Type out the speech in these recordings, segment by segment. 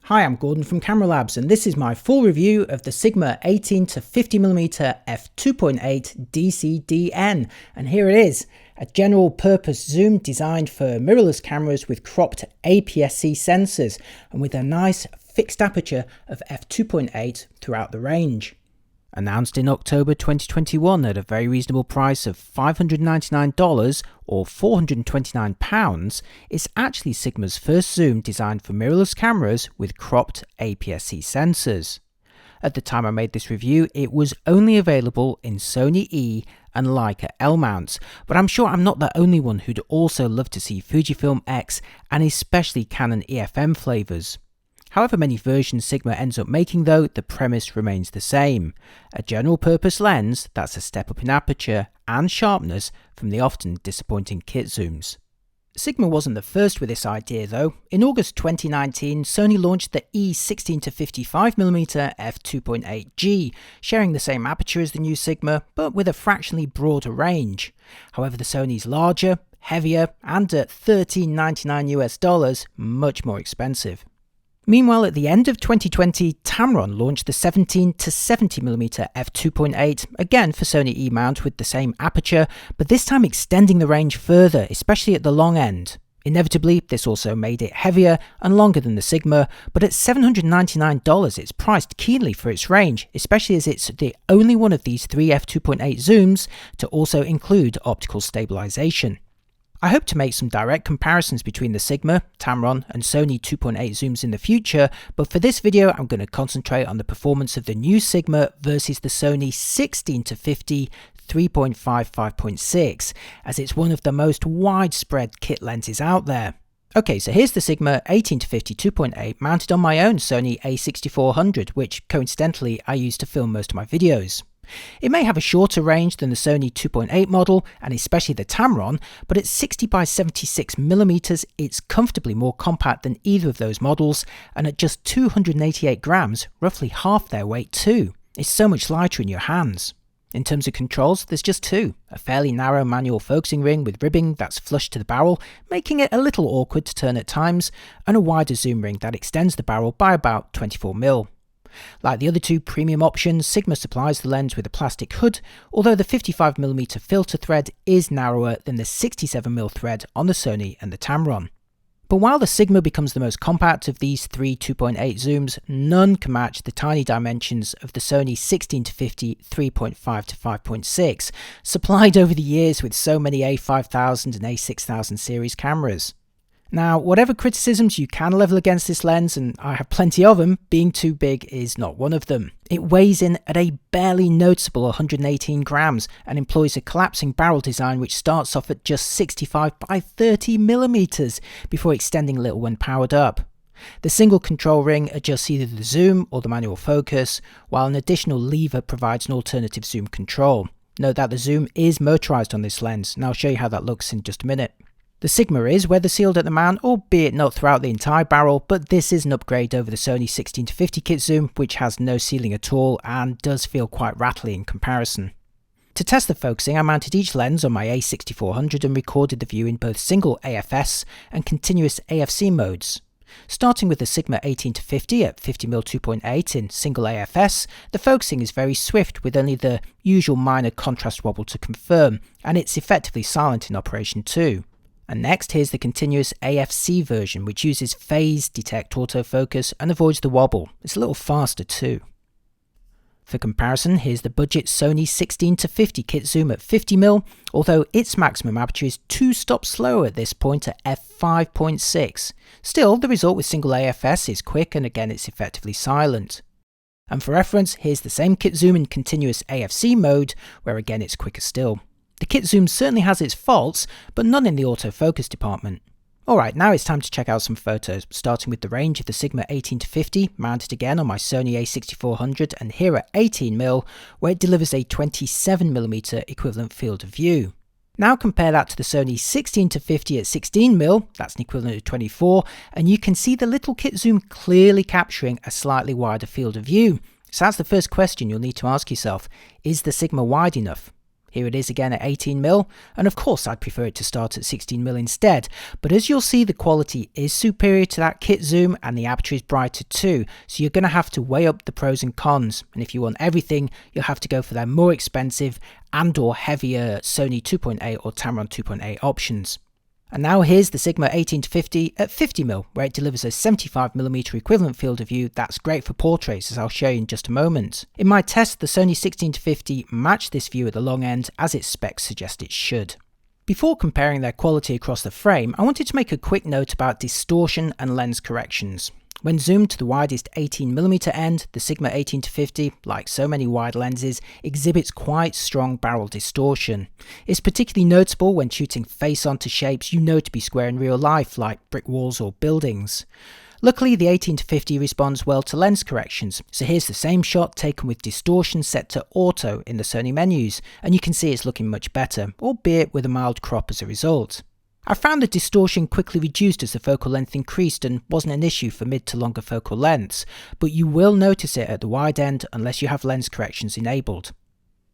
Hi, I'm Gordon from Camera Labs, and this is my full review of the Sigma 18 to 50mm f2.8 DCDN. And here it is, a general purpose zoom designed for mirrorless cameras with cropped APSC sensors and with a nice fixed aperture of f2.8 throughout the range. Announced in October 2021 at a very reasonable price of $599 or £429, it's actually Sigma's first zoom designed for mirrorless cameras with cropped APS-C sensors. At the time I made this review, it was only available in Sony E and Leica L mounts, but I'm sure I'm not the only one who'd also love to see Fujifilm X and especially Canon EFM flavours. However many versions Sigma ends up making though, the premise remains the same. A general purpose lens that's a step up in aperture and sharpness from the often disappointing kit zooms. Sigma wasn't the first with this idea though. In August 2019, Sony launched the E16 to 55mm f2.8G, sharing the same aperture as the new Sigma, but with a fractionally broader range. However, the Sony's larger, heavier, and at $1399 much more expensive. Meanwhile, at the end of 2020, Tamron launched the 17 to 70mm f2.8, again for Sony E mount with the same aperture, but this time extending the range further, especially at the long end. Inevitably, this also made it heavier and longer than the Sigma, but at $799 it's priced keenly for its range, especially as it's the only one of these three f2.8 zooms to also include optical stabilization. I hope to make some direct comparisons between the Sigma, Tamron and Sony 2.8 zooms in the future, but for this video I'm going to concentrate on the performance of the new Sigma versus the Sony 16 to 50 3.5 5.6, as it's one of the most widespread kit lenses out there. Okay, so here's the Sigma 18 to 50 2.8 mounted on my own Sony a6400, which coincidentally I use to film most of my videos. It may have a shorter range than the Sony 2.8 model, and especially the Tamron, but at 60 by 76mm it's comfortably more compact than either of those models, and at just 288 grams, roughly half their weight too. It's so much lighter in your hands. In terms of controls, there's just two, a fairly narrow manual focusing ring with ribbing that's flush to the barrel, making it a little awkward to turn at times, and a wider zoom ring that extends the barrel by about 24mm. Like the other two premium options, Sigma supplies the lens with a plastic hood, although the 55mm filter thread is narrower than the 67mm thread on the Sony and the Tamron. But while the Sigma becomes the most compact of these three 2.8 zooms, none can match the tiny dimensions of the Sony 16 to 50 3.5 to 5.6, supplied over the years with so many A5000 and A6000 series cameras. Now, whatever criticisms you can level against this lens, and I have plenty of them, being too big is not one of them. It weighs in at a barely noticeable 118 grams and employs a collapsing barrel design which starts off at just 65 by 30mm before extending a little when powered up. The single control ring adjusts either the zoom or the manual focus, while an additional lever provides an alternative zoom control. Note that the zoom is motorized on this lens, and I'll show you how that looks in just a minute. The Sigma is weather sealed at the mount, albeit not throughout the entire barrel, but this is an upgrade over the Sony 16 to 50 kit zoom, which has no sealing at all and does feel quite rattly in comparison. To test the focusing, I mounted each lens on my a6400 and recorded the view in both single AFS and continuous AFC modes. Starting with the Sigma 18 to 50 at 50mm 2.8 in single AFS, the focusing is very swift with only the usual minor contrast wobble to confirm, and it's effectively silent in operation too. And next, here's the continuous AFC version, which uses phase detect autofocus and avoids the wobble. It's a little faster too. For comparison, here's the budget Sony 16 to 50 kit zoom at 50mm, although its maximum aperture is 2 stops slower at this point at f5.6. Still, the result with single AFS is quick, and again it's effectively silent. And for reference, here's the same kit zoom in continuous AFC mode, where again it's quicker still. The kit zoom certainly has its faults, but none in the autofocus department. Alright, now it's time to check out some photos, starting with the range of the Sigma 18 to 50, mounted again on my Sony a6400 and here at 18mm, where it delivers a 27mm equivalent field of view. Now compare that to the Sony 16 to 50 at 16mm, that's an equivalent of 24, and you can see the little kit zoom clearly capturing a slightly wider field of view. So that's the first question you'll need to ask yourself, is the Sigma wide enough? Here it is again at 18mm, and of course I'd prefer it to start at 16mm instead, but as you'll see, the quality is superior to that kit zoom and the aperture is brighter too, so you're going to have to weigh up the pros and cons, and if you want everything, you'll have to go for their more expensive and or heavier Sony 2.8 or Tamron 2.8 options. And now here's the Sigma 18-50 at 50mm, where it delivers a 75mm equivalent field of view that's great for portraits, as I'll show you in just a moment. In my test, the Sony 16-50 matched this view at the long end, as its specs suggest it should. Before comparing their quality across the frame, I wanted to make a quick note about distortion and lens corrections. When zoomed to the widest 18mm end, the Sigma 18-50, like so many wide lenses, exhibits quite strong barrel distortion. It's particularly notable when shooting face-onto shapes you know to be square in real life, like brick walls or buildings. Luckily, the 18-50 responds well to lens corrections, so here's the same shot taken with distortion set to auto in the Sony menus, and you can see it's looking much better, albeit with a mild crop as a result. I found the distortion quickly reduced as the focal length increased and wasn't an issue for mid to longer focal lengths, but you will notice it at the wide end unless you have lens corrections enabled.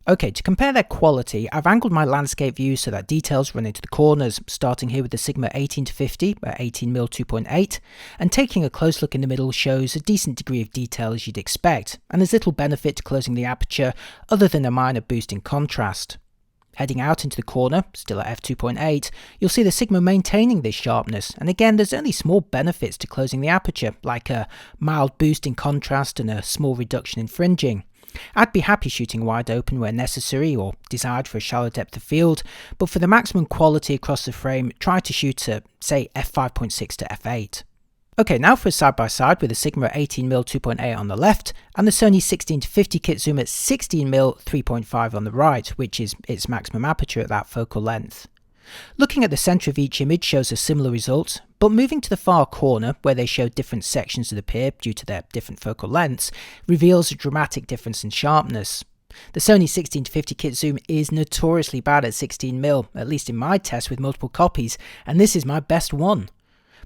Okay, to compare their quality, I've angled my landscape view so that details run into the corners, starting here with the Sigma 18-50 at 18mm 2.8, and taking a close look in the middle shows a decent degree of detail as you'd expect, and there's little benefit to closing the aperture other than a minor boost in contrast. Heading out into the corner, still at f2.8, you'll see the Sigma maintaining this sharpness, and again there's only small benefits to closing the aperture, like a mild boost in contrast and a small reduction in fringing. I'd be happy shooting wide open where necessary or desired for a shallow depth of field, but for the maximum quality across the frame, try to shoot at, say, f5.6 to f8. Okay, now for a side-by-side with the Sigma 18mm 2.8 on the left and the Sony 16-50 kit zoom at 16mm 3.5 on the right, which is its maximum aperture at that focal length. Looking at the centre of each image shows a similar result, but moving to the far corner, where they show different sections of the peer due to their different focal lengths, reveals a dramatic difference in sharpness. The Sony 16-50 kit zoom is notoriously bad at 16mm, at least in my test with multiple copies, and this is my best one.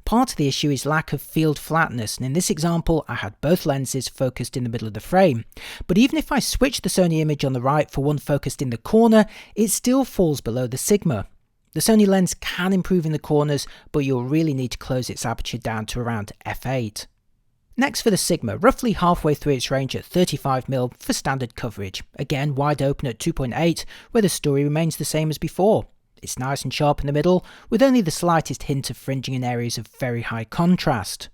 Part of the issue is lack of field flatness, and in this example I had both lenses focused in the middle of the frame, but even if I switch the Sony image on the right for one focused in the corner, it still falls below the Sigma. The Sony lens can improve in the corners, but you'll really need to close its aperture down to around f8. Next for the Sigma, roughly halfway through its range at 35mm for standard coverage, again wide open at 2.8 where the story remains the same as before. It's nice and sharp in the middle, with only the slightest hint of fringing in areas of very high contrast.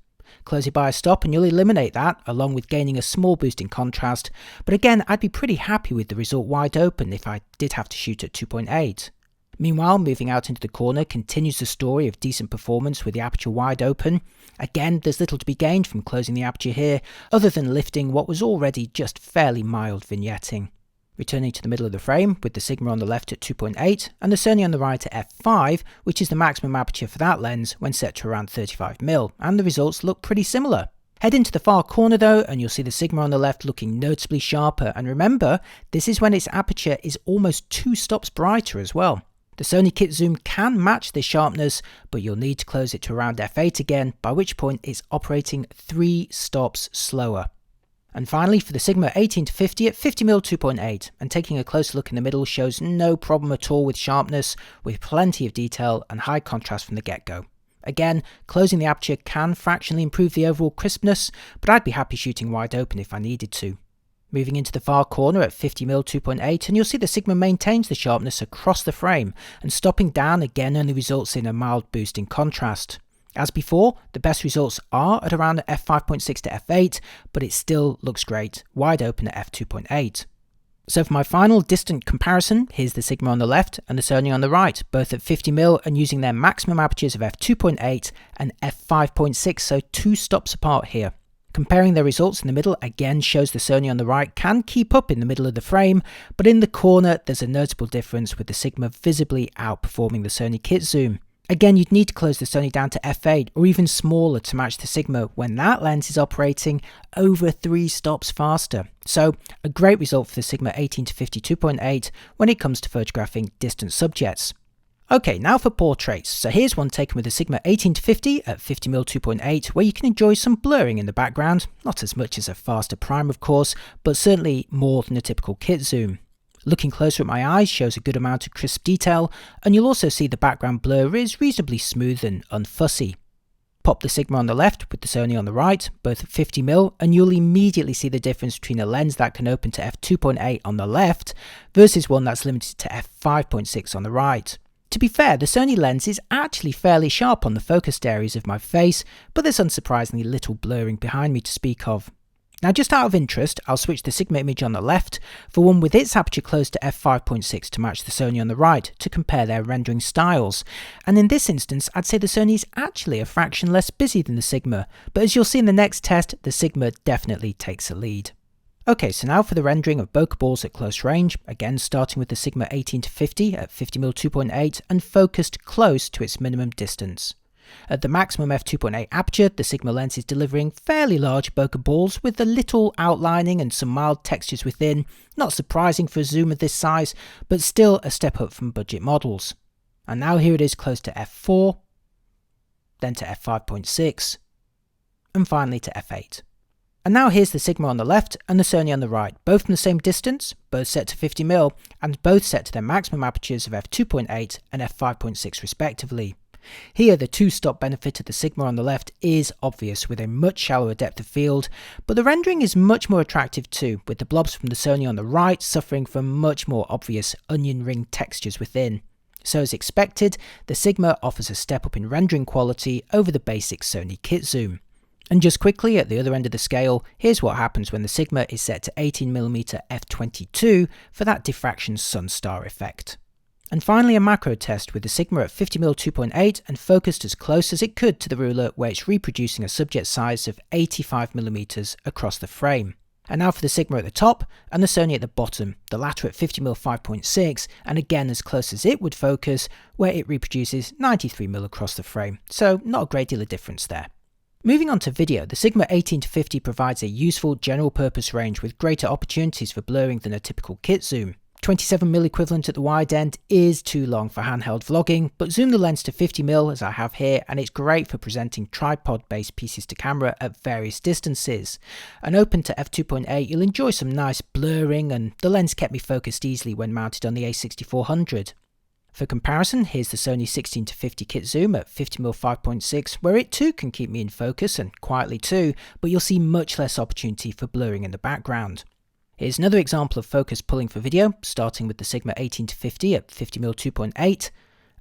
Close it by a stop and you'll eliminate that, along with gaining a small boost in contrast, but again I'd be pretty happy with the result wide open if I did have to shoot at 2.8. Meanwhile, moving out into the corner continues the story of decent performance with the aperture wide open. Again, there's little to be gained from closing the aperture here, other than lifting what was already just fairly mild vignetting. Returning to the middle of the frame with the Sigma on the left at 2.8 and the Sony on the right at f5, which is the maximum aperture for that lens when set to around 35mm, and the results look pretty similar. Head into the far corner though and you'll see the Sigma on the left looking noticeably sharper, and remember, this is when its aperture is almost 2 stops brighter as well. The Sony kit zoom can match this sharpness, but you'll need to close it to around f8 again, by which point it's operating 3 stops slower. And finally for the Sigma 18-50 at 50mm 2.8, and taking a closer look in the middle shows no problem at all with sharpness, with plenty of detail and high contrast from the get-go. Again, closing the aperture can fractionally improve the overall crispness, but I'd be happy shooting wide open if I needed to. Moving into the far corner at 50mm 2.8 and you'll see the Sigma maintains the sharpness across the frame, and stopping down again only results in a mild boost in contrast. As before, the best results are at around f5.6 to f8, but it still looks great, wide open at f2.8. So for my final distant comparison, here's the Sigma on the left and the Sony on the right, both at 50mm and using their maximum apertures of f2.8 and f5.6, so 2 stops apart here. Comparing their results in the middle again shows the Sony on the right can keep up in the middle of the frame, but in the corner there's a notable difference with the Sigma visibly outperforming the Sony kit zoom. Again, you'd need to close the Sony down to f8 or even smaller to match the Sigma when that lens is operating over 3 stops faster. So a great result for the Sigma 18-50 2.8 when it comes to photographing distant subjects. Okay, now for portraits. So here's one taken with the Sigma 18-50 at 50mm 2.8 where you can enjoy some blurring in the background, not as much as a faster prime of course, but certainly more than a typical kit zoom. Looking closer at my eyes shows a good amount of crisp detail, and you'll also see the background blur is reasonably smooth and unfussy. Pop the Sigma on the left with the Sony on the right, both at 50mm, and you'll immediately see the difference between a lens that can open to f2.8 on the left versus one that's limited to f5.6 on the right. To be fair, the Sony lens is actually fairly sharp on the focused areas of my face, but there's unsurprisingly little blurring behind me to speak of. Now, just out of interest, I'll switch the Sigma image on the left for one with its aperture close to f5.6 to match the Sony on the right to compare their rendering styles. And in this instance, I'd say the Sony is actually a fraction less busy than the Sigma, but as you'll see in the next test, the Sigma definitely takes a lead. Okay, so now for the rendering of bokeh balls at close range, again starting with the Sigma 18-50 at 50mm 2.8 and focused close to its minimum distance. At the maximum f2.8 aperture, the Sigma lens is delivering fairly large bokeh balls with a little outlining and some mild textures within, not surprising for a zoom of this size, but still a step up from budget models. And now here it is close to f4, then to f5.6, and finally to f8. And now here's the Sigma on the left and the Sony on the right, both from the same distance, both set to 50mm, and both set to their maximum apertures of f2.8 and f5.6 respectively. Here, the two-stop benefit of the Sigma on the left is obvious with a much shallower depth of field, but the rendering is much more attractive too, with the blobs from the Sony on the right suffering from much more obvious onion ring textures within. So as expected, the Sigma offers a step up in rendering quality over the basic Sony kit zoom. And just quickly, at the other end of the scale, here's what happens when the Sigma is set to 18mm f22 for that diffraction sunstar effect. And finally, a macro test with the Sigma at 50mm 2.8 and focused as close as it could to the ruler, where it's reproducing a subject size of 85mm across the frame. And now for the Sigma at the top and the Sony at the bottom, the latter at 50mm 5.6 and again as close as it would focus, where it reproduces 93mm across the frame, so not a great deal of difference there. Moving on to video, the Sigma 18-50 provides a useful general purpose range with greater opportunities for blurring than a typical kit zoom. 27mm equivalent at the wide end is too long for handheld vlogging, but zoom the lens to 50mm as I have here, and it's great for presenting tripod-based pieces to camera at various distances. And open to f2.8, you'll enjoy some nice blurring, and the lens kept me focused easily when mounted on the a6400. For comparison, here's the Sony 16-50 kit zoom at 50mm 5.6, where it too can keep me in focus, and quietly too, but you'll see much less opportunity for blurring in the background. Here's another example of focus pulling for video, starting with the Sigma 18-50 at 50mm 2.8,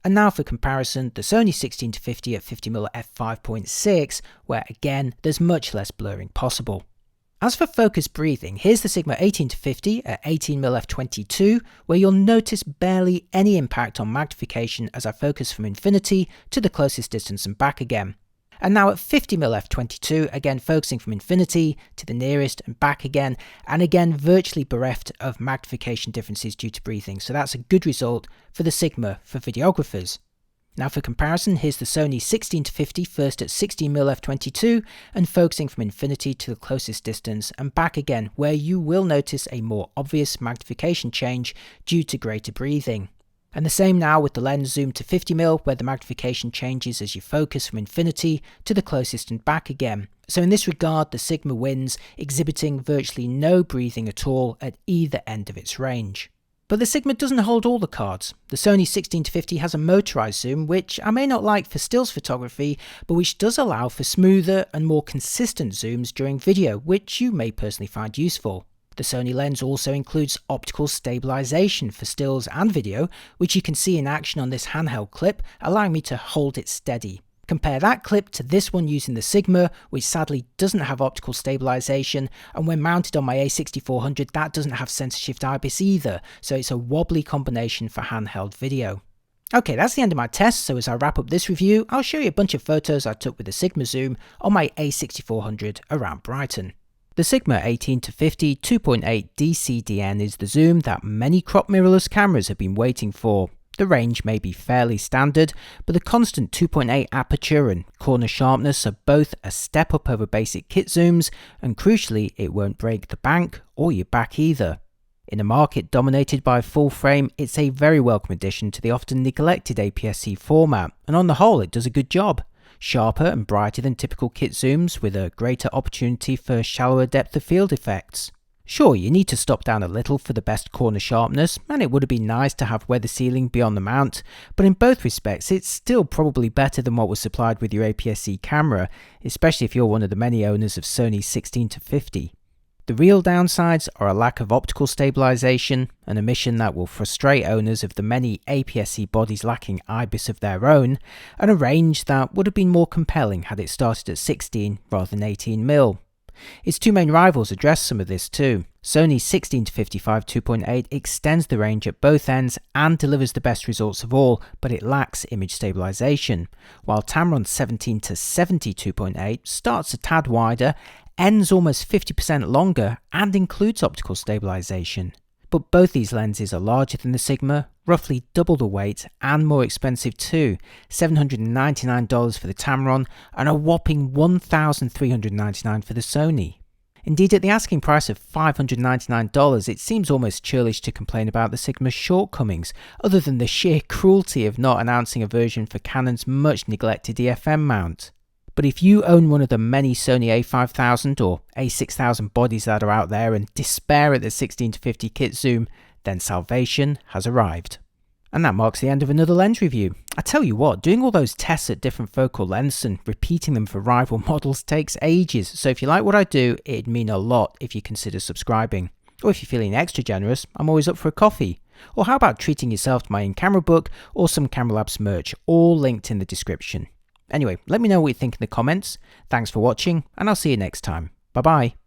and now for comparison, the Sony 16-50 at 50mm f5.6, where again, there's much less blurring possible. As for focus breathing, here's the Sigma 18-50 at 18mm f22, where you'll notice barely any impact on magnification as I focus from infinity to the closest distance and back again. And now at 50mm f22, again focusing from infinity to the nearest and back again, and again virtually bereft of magnification differences due to breathing, so that's a good result for the Sigma for videographers. Now for comparison, here's the Sony 16-50 first at 16mm f22 and focusing from infinity to the closest distance and back again, where you will notice a more obvious magnification change due to greater breathing. And the same now with the lens zoomed to 50mm, where the magnification changes as you focus from infinity to the closest and back again. So in this regard, the Sigma wins, exhibiting virtually no breathing at all at either end of its range. But the Sigma doesn't hold all the cards. The Sony 16-50 has a motorized zoom, which I may not like for stills photography, but which does allow for smoother and more consistent zooms during video, which you may personally find useful. The Sony lens also includes optical stabilization for stills and video, which you can see in action on this handheld clip, allowing me to hold it steady. Compare that clip to this one using the Sigma, which sadly doesn't have optical stabilization, and when mounted on my a6400 that doesn't have sensor shift IBIS either, so it's a wobbly combination for handheld video. Okay, that's the end of my test, so as I wrap up this review, I'll show you a bunch of photos I took with the Sigma zoom on my a6400 around Brighton. The Sigma 18-50 2.8 DCDN is the zoom that many crop mirrorless cameras have been waiting for. The range may be fairly standard, but the constant 2.8 aperture and corner sharpness are both a step up over basic kit zooms, and crucially it won't break the bank or your back either. In a market dominated by full frame, it's a very welcome addition to the often neglected APS-C format, and on the whole it does a good job. Sharper and brighter than typical kit zooms with a greater opportunity for shallower depth of field effects. Sure, you need to stop down a little for the best corner sharpness, and it would have been nice to have weather sealing beyond the mount, but in both respects it's still probably better than what was supplied with your APS-C camera, especially if you're one of the many owners of Sony's 16-50. The real downsides are a lack of optical stabilization, an omission that will frustrate owners of the many APS-C bodies lacking IBIS of their own, and a range that would have been more compelling had it started at 16 rather than 18mm. Its two main rivals address some of this too. Sony's 16-55 2.8 extends the range at both ends and delivers the best results of all, but it lacks image stabilization, while Tamron's 17-70 2.8 starts a tad wider, ends almost 50% longer, and includes optical stabilization. But both these lenses are larger than the Sigma, roughly double the weight, and more expensive too, $799 for the Tamron and a whopping $1,399 for the Sony. Indeed, at the asking price of $599, it seems almost churlish to complain about the Sigma's shortcomings, other than the sheer cruelty of not announcing a version for Canon's much neglected EFM mount. But if you own one of the many Sony a5000 or a6000 bodies that are out there and despair at the 16-50 kit zoom, then salvation has arrived. And that marks the end of another lens review. I tell you what, doing all those tests at different focal lengths and repeating them for rival models takes ages, so if you like what I do, it'd mean a lot if you consider subscribing. Or if you're feeling extra generous, I'm always up for a coffee. Or how about treating yourself to my in-camera book or some Camera Labs merch, all linked in the description. Anyway, let me know what you think in the comments. Thanks for watching, and I'll see you next time. Bye bye.